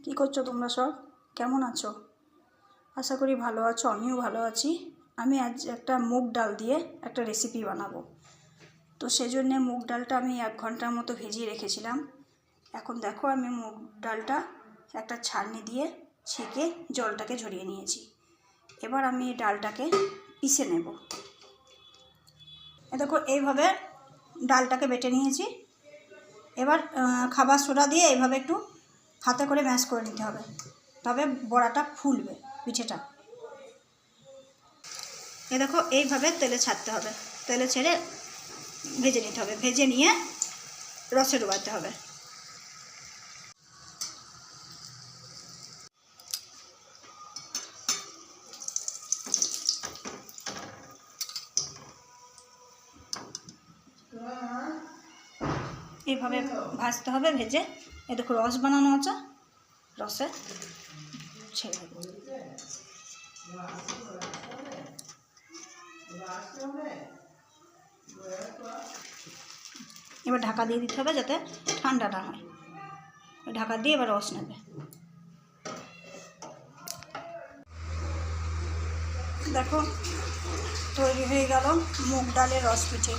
কি করছো তোমরা সব? কেমন আছো? আশা করি ভালো আছো, আমিও ভালো আছি। আমি আজ একটা মুগ ডাল দিয়ে একটা রেসিপি বানাবো। তো সেজন্য মুগ ডালটা আমি 1 ঘন্টার মতো ভিজিয়ে রেখেছিলাম। এখন দেখো আমি মুগ ডালটা একটা ছাঁকনি দিয়ে ছেঁকে জলটাকে ঝরিয়ে নিয়েছি। এবার আমি এই ডালটাকে পিষে নেব। দেখো এইভাবে ডালটাকে বেটে নিয়েছি। এবার খাবার সোডা দিয়ে এইভাবে একটু হাতে করে ম্যাশ করে নিতে হবে, তবে বড়াটা ফুলবে, পিঠেটা। এ দেখো এইভাবে তেলে ছাড়তে হবে, তেলে ছেড়ে ভেজে নিতে হবে, ভেজে নিয়ে রসে ডোবাতে হবে। এইভাবে ভাজতে হবে ভেজে। এ দেখো রস বানানো আছে, রসে ছেড়ে দেবো। এবার ঢাকা দিয়ে দিতে হবে যাতে ঠান্ডা না হয়। ঢাকা দিয়ে এবার রস নেবে। দেখো তৈরি হয়ে গেল মুগ ডালের রস পিঠে।